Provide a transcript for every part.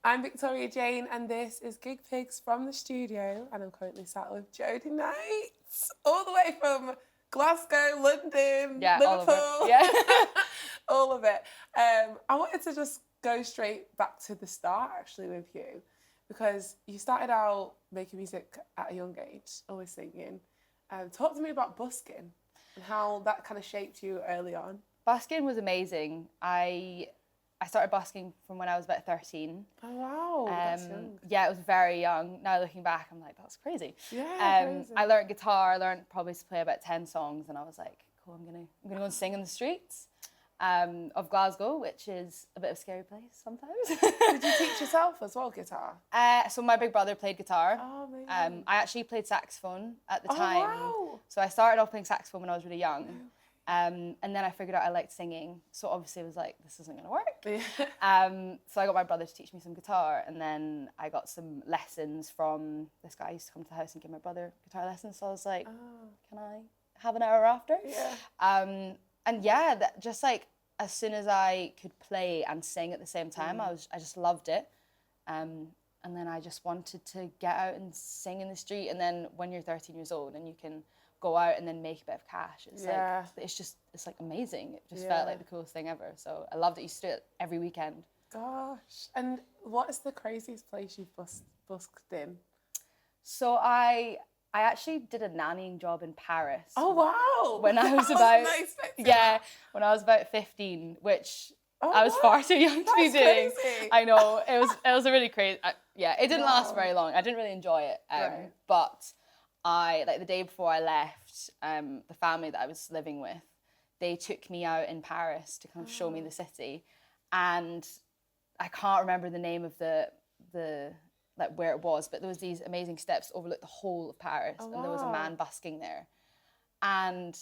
I'm Victoria Jane, and this is GigPigs from the studio, and I'm currently sat with Jodie Knight, all the way from Glasgow, London, Liverpool. All of it. Yeah. All of it. I wanted to just go straight back to the start, actually, with you, because you started out making music at a young age, always singing. Talk to me about busking and how that kind of shaped you early on. Busking was amazing. I started busking from when I was about 13. Oh, wow, that's young. Yeah, it was very young. Now looking back, I'm like, that's crazy. Yeah, crazy. I learned guitar. I learned probably to play about 10 songs, and I was like, cool, I'm gonna go and sing in the streets of Glasgow, which is a bit of a scary place sometimes. Did you teach yourself as well guitar? So my big brother played guitar. Oh, amazing. I actually played saxophone at the time. Wow. So I started off playing saxophone when I was really young. And then I figured out I liked singing. So obviously I was like, this isn't going to work. Yeah. So I got my brother to teach me some guitar. And then I got some lessons from this guy who used to come to the house and give my brother guitar lessons. So I was like, can I have an hour after? Yeah. And yeah, just like as soon as I could play and sing at the same time, I just loved it. And then I just wanted to get out and sing in the street. And then when you're 13 years old and you can go out and then make a bit of cash, it's it's like amazing. It just felt like the coolest thing ever. So I loved it. I used to do it every weekend. Gosh. And what is the craziest place you've busked in? So I actually did a nannying job in Paris. Oh, wow. When I was when I was about 15, which I was far too young to be doing. Crazy. I know, it was a really crazy, it didn't last very long. I didn't really enjoy it. But the day before I left, the family that I was living with, they took me out in Paris to kind of show me the city. And I can't remember the name of the like where it was, but there was these amazing steps that overlooked the whole of Paris, and there was a man busking there. And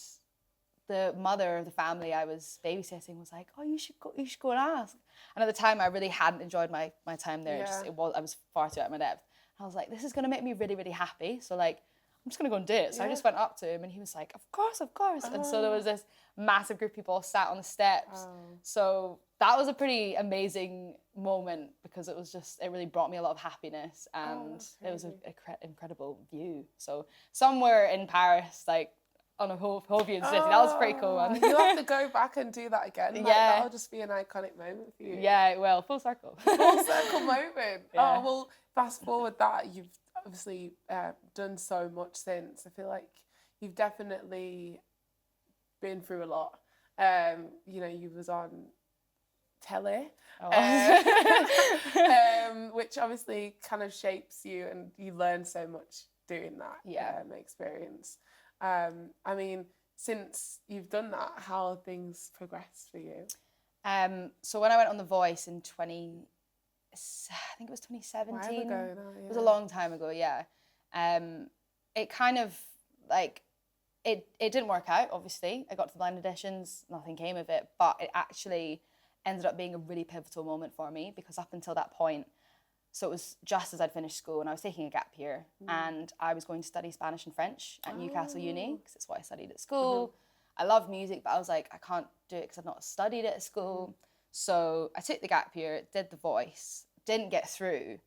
the mother of the family I was babysitting was like, oh, you should go and ask. And at the time I really hadn't enjoyed my time there. I was far too out of my depth. I was like, this is gonna make me really, really happy. So like, I'm just gonna go and do it. So I just went up to him and he was like, of course. And so there was this massive group of people sat on the steps. So that was a pretty amazing moment because it really brought me a lot of happiness, and it was an incredible view. So somewhere in Paris, like on a whole viewing city, that was a pretty cool one. You have to go back and do that again. Like, that'll just be an iconic moment for you. Yeah, well, full circle. Full circle moment. Yeah. Oh, well, fast forward that, you've obviously done so much since. I feel like you've definitely been through a lot. You was on telly, which obviously kind of shapes you, and you learn so much doing that experience. I mean, since you've done that, how have things progressed for you? So when I went on The Voice in I think it was 2017. A while ago now, yeah. It was a long time ago, yeah. It kind of like it didn't work out, obviously. I got to the blind auditions, nothing came of it, but it actually ended up being a really pivotal moment for me, because up until that point, so it was just as I'd finished school and I was taking a gap year, and I was going to study Spanish and French at Newcastle Uni, because it's what I studied at school. I love music, but I was like, I can't do it because I've not studied it at school. So I took the gap year, did The Voice, didn't get through.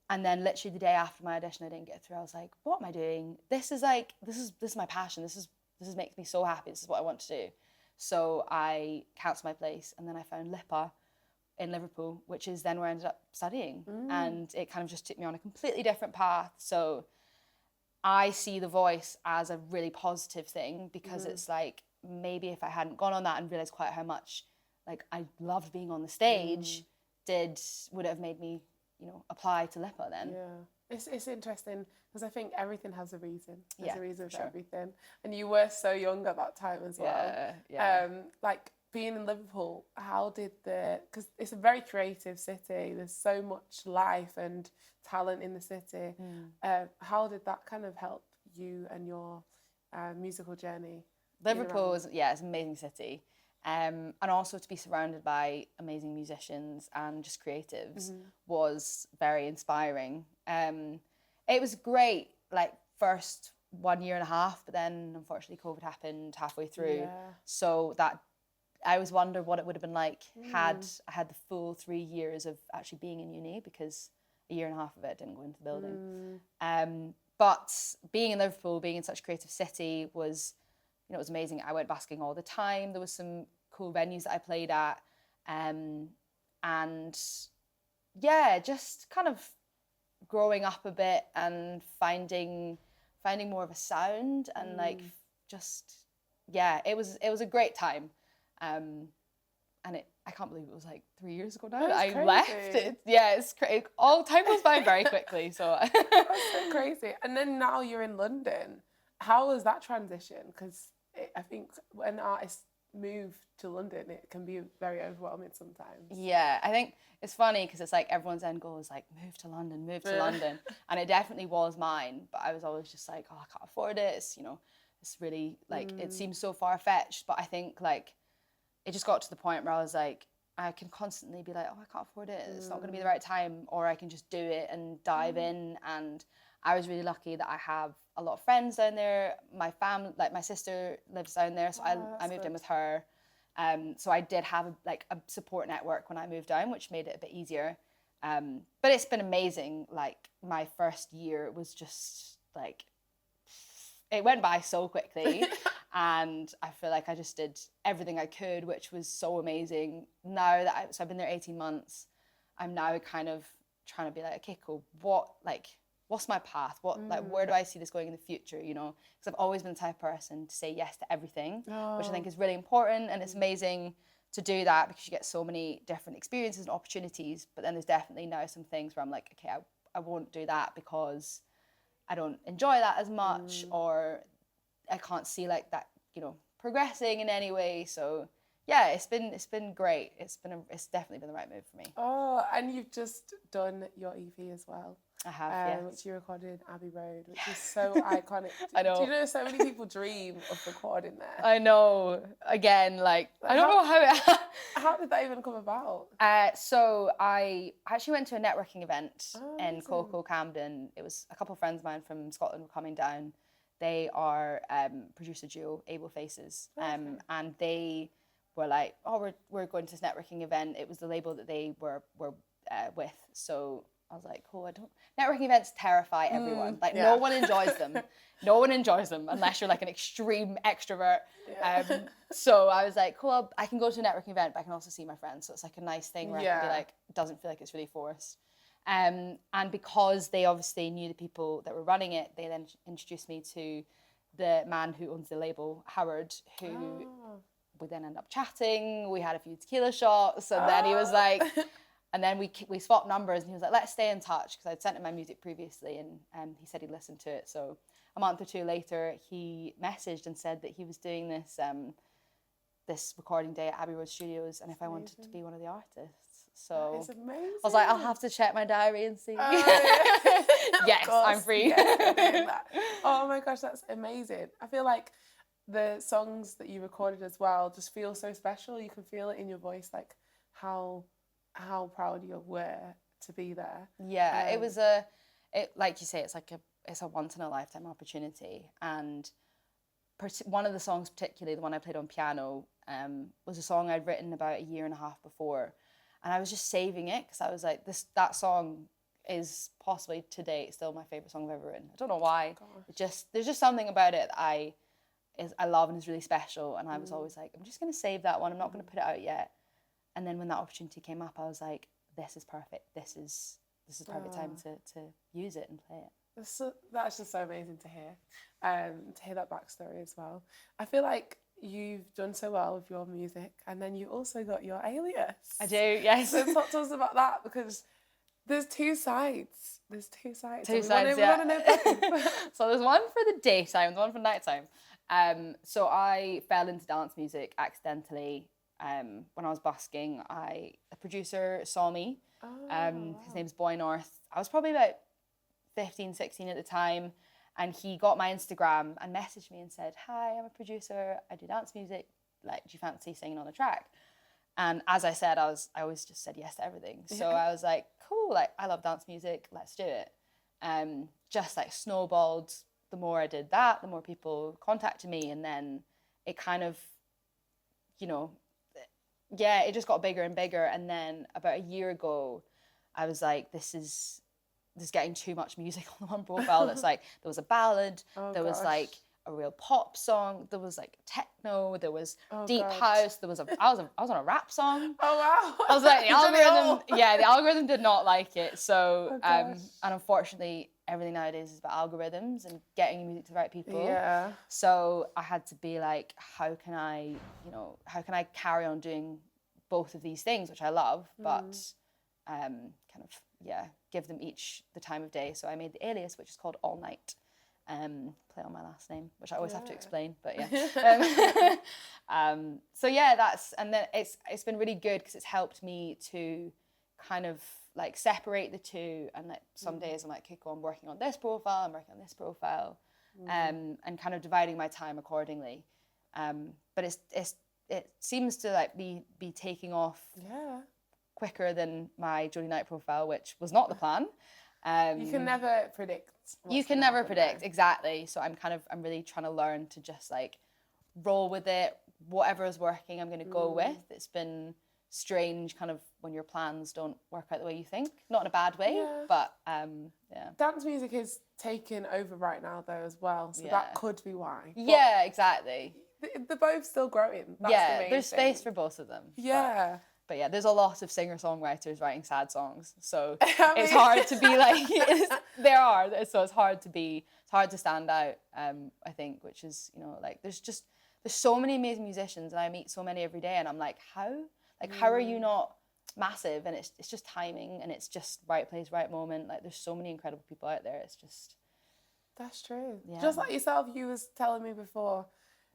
And then literally the day after my audition, I didn't get through. I was like, what am I doing? This is my passion. This makes me so happy. This is what I want to do. So I cancelled my place, and then I found LIPA in Liverpool, which is then where I ended up studying. And it kind of just took me on a completely different path. So I see The Voice as a really positive thing, because it's like, maybe if I hadn't gone on that and realised quite how much like I loved being on the stage, would it have made me, apply to LIPA then? Yeah. It's interesting because I think everything has a reason. There's a reason for everything. And you were so young at that time as well. Yeah. Like being in Liverpool, because it's a very creative city. There's so much life and talent in the city. How did that kind of help you and your musical journey? Liverpool it's an amazing city. And also to be surrounded by amazing musicians and just creatives was very inspiring. It was great, like first 1.5 years, but then unfortunately COVID happened halfway through. So that I always wonder what it would have been like had I had the full 3 years of actually being in uni, because a year and a half of it I didn't go into the building. But being in Liverpool, being in such a creative city was, you know, it was amazing. I went basking all the time. There was some cool venues that I played at. And yeah, just kind of growing up a bit and finding more of a sound, and like just, yeah, it was a great time. And I can't believe it was like 3 years ago now that I left. It's crazy. All time goes by very quickly. So that's so crazy. And then now you're in London. How was that transition? Because I think when artists move to London, it can be very overwhelming sometimes. Yeah, I think it's funny because it's like everyone's end goal is like move to London, and it definitely was mine. But I was always just like, oh, I can't afford it. It's, you know, it's really like it seems so far fetched. But I think like it just got to the point where I was like, I can constantly be like, oh, I can't afford it. It's not going to be the right time, or I can just do it and dive in. And I was really lucky that I have a lot of friends down there. My family, like my sister lives down there, so I moved in with her. So I did have a support network when I moved down, which made it a bit easier. But it's been amazing. Like my first year was just like, it went by so quickly. And I feel like I just did everything I could, which was so amazing. Now that I've been there 18 months, I'm now kind of trying to be like, okay, cool. What's my path? Where do I see this going in the future? You know, because I've always been the type of person to say yes to everything, which I think is really important. And it's amazing to do that because you get so many different experiences and opportunities. But then there's definitely now some things where I'm like, okay, I won't do that because I don't enjoy that as much, or I can't see like that, you know, progressing in any way. So yeah, it's been great. It's definitely been the right move for me. Oh, and you've just done your EP as well. I have, yes. Which you recorded in Abbey Road, which is so iconic. I know. Do you know so many people dream of recording there? I know. Again, like I don't know how it. How did that even come about? So I actually went to a networking event in Coco, Camden. It was a couple of friends of mine from Scotland were coming down. They are producer duo, Able Faces, and they were like, "Oh, we're going to this networking event." It was the label that they were with, so I was like, "Cool." Networking events terrify everyone. No one enjoys them. No one enjoys them unless you're like an extreme extrovert. Yeah. So I was like, "Cool, I can go to a networking event, but I can also see my friends." So it's like a nice thing where I can be like, it doesn't feel like it's really forced. And because they obviously knew the people that were running it, they then introduced me to the man who owns the label, Howard, who we then ended up chatting. We had a few tequila shots, and then he was like, and then we swapped numbers, and he was like, let's stay in touch, because I'd sent him my music previously, and he said he'd listened to it. So a month or two later, he messaged and said that he was doing this recording day at Abbey Road Studios, and if I wanted to be one of the artists. So that is amazing. I was like, I'll have to check my diary and see. Yes, I'm free. Oh my gosh, that's amazing. I feel like the songs that you recorded as well just feel so special. You can feel it in your voice, like how proud you were to be there. Yeah, it was like you say, it's a once in a lifetime opportunity. And one of the songs, particularly the one I played on piano, was a song I'd written about a year and a half before. And I was just saving it because I was like, that song is possibly to date still my favourite song I've ever written. I don't know why. There's just something about it that I love and is really special. And I was always like, I'm just going to save that one. I'm not going to put it out yet. And then when that opportunity came up, I was like, this is perfect. This is perfect time to use it and play it. That's just so amazing to hear that backstory as well. I feel like you've done so well with your music, and then you also got your alias. I do, yes. So talk to us about that, because there's two sides. We want to know both. So there's one for the daytime, the one for nighttime. So I fell into dance music accidentally. When I was busking, a producer saw me. His name's Boy North. I was probably about 15, 16 at the time. And he got my Instagram and messaged me and said, "Hi, I'm a producer. I do dance music. Like, do you fancy singing on a track?" And as I said, I always just said yes to everything. So I was like, cool, like I love dance music. Let's do it. Just like snowballed. The more I did that, the more people contacted me. And then it kind of, you know, yeah, it just got bigger and bigger. And then about a year ago, I was like, there's getting too much music on the one profile. That's like, there was a ballad, there was like a real pop song, there was like techno, there was deep house, there was I was on a rap song. Oh wow. I was like, the algorithm did not like it. So and unfortunately everything nowadays is about algorithms and getting your music to the right people. Yeah. So I had to be like, how can I carry on doing both of these things, which I love, but kind of, give them each the time of day. So I made the alias, which is called All Night. Play on my last name, which I always have to explain, but yeah. So yeah, and then it's been really good because it's helped me to kind of like separate the two, and like some days I'm like, okay, cool, I'm working on this profile, I'm working on this profile, and kind of dividing my time accordingly. But it seems to like be taking off quicker than my Jodie Knight profile, which was not the plan. You can never predict. You can never predict, exactly. So I'm really trying to learn to just like roll with it. Whatever is working, I'm going to go with. It's been strange kind of when your plans don't work out the way you think. Not in a bad way, but yeah. Dance music is taking over right now though as well. So that could be why. Yeah, exactly. They're both still growing. That's the main there's space thing. for both of them. Yeah. But yeah, there's a lot of singer-songwriters writing sad songs, so it's hard to be like, so it's hard to stand out, I think, which is, like, there's so many amazing musicians, and I meet so many every day, and I'm like, how are you not massive? And it's just timing, and it's just right place, right moment. Like, there's so many incredible people out there. It's just... That's true. Yeah. Just like yourself, you was telling me before,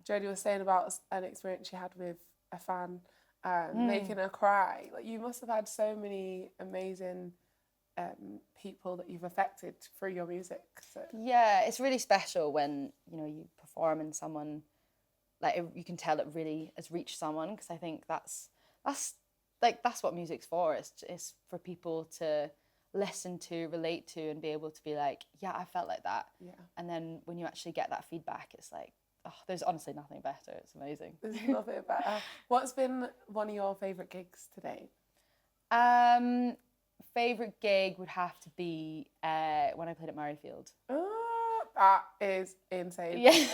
Jodie was saying about an experience she had with a fan, making her cry. Like, you must have had so many amazing people that you've affected through your music. So. Yeah, it's really special when you perform and someone, like, you can tell it really has reached someone, because I think that's what music's for. It's for people to listen to, relate to, and be able to be like, yeah, I felt like that. Yeah. And then when you actually get that feedback, it's like, oh, there's honestly nothing better. It's amazing. There's nothing better. What's been one of your favourite gigs today? Favourite gig would have to be when I played at Murrayfield. Oh, that is insane. Yeah.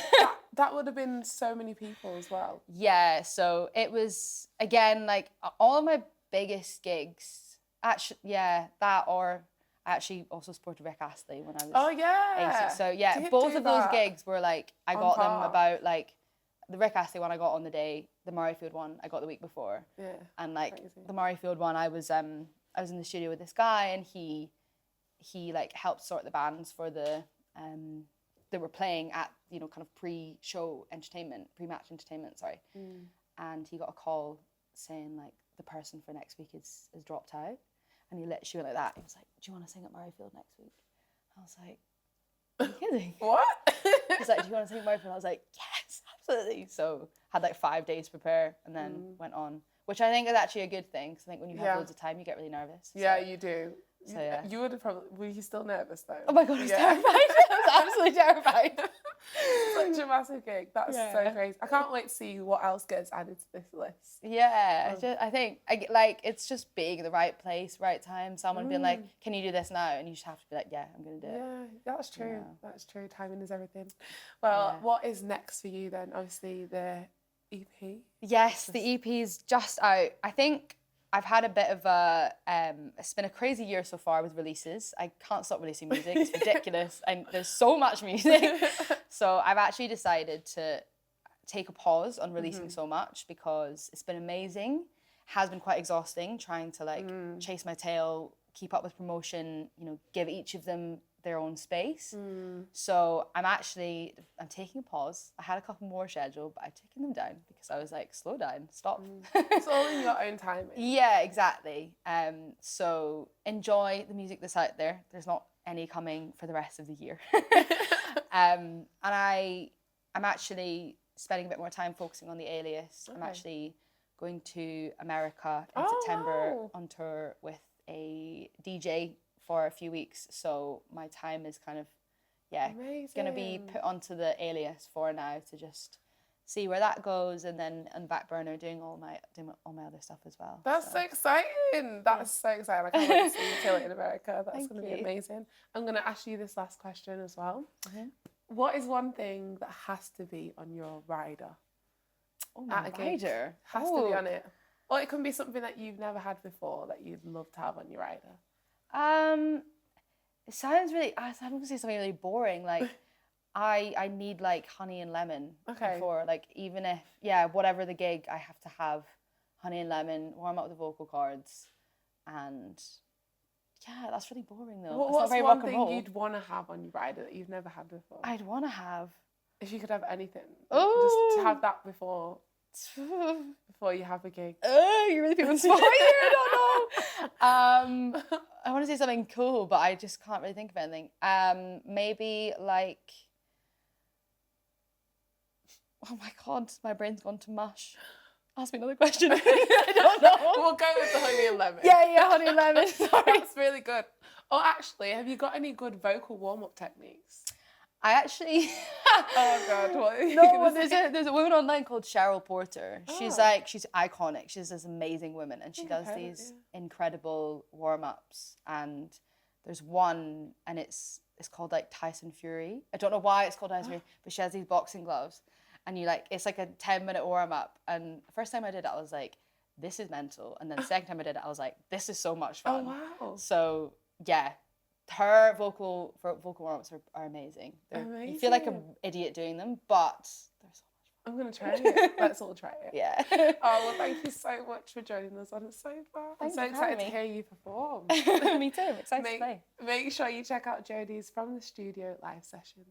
that would have been so many people as well. Yeah, so it was, again, like, all of my biggest gigs, actually, that, or I actually also supported Rick Astley when I was 18. So yeah, both of those gigs were like, I got them about, like, the Rick Astley one I got on the day, the Murrayfield one I got the week before. Yeah. And like crazy. The Murrayfield one, I was in the studio with this guy, and he like helped sort the bands for the they were playing at, kind of pre-match entertainment, sorry. And he got a call saying like the person for next week is dropped out. And he literally went like that. He was like, do you want to sing at Murrayfield next week? I was like, are you kidding? What? He's like, do you want to sing at Murrayfield? I was like, yes, absolutely. So had like 5 days to prepare, and then went on, which I think is actually a good thing, because I think when you have loads of time, you get really nervous. Yeah, you do. So yeah. You would have probably... Were you still nervous though? Oh my God, I was terrified. I was absolutely terrified. Such a massive gig. That's so crazy. I can't wait to see what else gets added to this list. Yeah, I think it's just being in the right place, right time. Someone being like, "Can you do this now?" And you just have to be like, "Yeah, I'm gonna do it." Yeah, that's true. Yeah. That's true. Timing is everything. Well, what is next for you then? Obviously, the EP. Yes, the EP is just out. I think I've had a bit of a, it's been a crazy year so far with releases. I can't stop releasing music, it's ridiculous. And there's so much music. So I've actually decided to take a pause on releasing so much, because it's been amazing. Has been quite exhausting trying to like chase my tail, keep up with promotion, give each of them their own space. So I'm taking a pause. I had a couple more scheduled, but I've taken them down because I was like, slow down, stop. It's all in your own time. Yeah, exactly. So enjoy the music that's out there. There's not any coming for the rest of the year. And I'm actually spending a bit more time focusing on the alias. Okay. I'm actually going to America in September on tour with a DJ for a few weeks, so my time is kind of going to be put onto the alias for now to just see where that goes, and then on the back burner doing all my other stuff as well. That's so exciting. That's so exciting. I can't wait to see you kill it in America. That's going to be amazing. I'm going to ask you this last question as well. What is one thing that has to be on your rider? At a rider? Has to be on it. Or it can be something that you've never had before that you'd love to have on your rider. It sounds really, I'm going to say something really boring. Like, I need like honey and lemon before, like, even if, whatever the gig, I have to have honey and lemon, warm up the vocal cords, and that's really boring though. What's one thing you'd want to have on your rider that you've never had before? I'd want to have, if you could have anything, just to have that before you have a gig. You really put me on the spot here. I don't know. I want to say something cool, but I just can't really think of anything. Maybe like, oh my God, my brain's gone to mush. Ask me another question. I don't know. We'll go with the honey and lemon. Yeah, honey and lemon. Sorry. That's really good. Oh, actually, have you got any good vocal warm-up techniques? I actually... Oh God, what are you gonna say? There's a woman online called Cheryl Porter. She's iconic. She's this amazing woman, and she does these incredible warm-ups. And there's one, and it's called like Tyson Fury. I don't know why it's called Tyson Fury, but she has these boxing gloves, and it's like a 10-minute warm-up. And the first time I did it, I was like, this is mental. And then the second time I did it, I was like, this is so much fun. Oh wow. So yeah. Her vocal warm-ups are amazing. You feel like an idiot doing them, but they're so much fun. I'm going to try it. Let's all try it. Yeah. Oh, well, thank you so much for joining us on It's So Far. I'm so excited to hear you perform. Me too. I'm excited to play. Make sure you check out Jodie's From the Studio live session.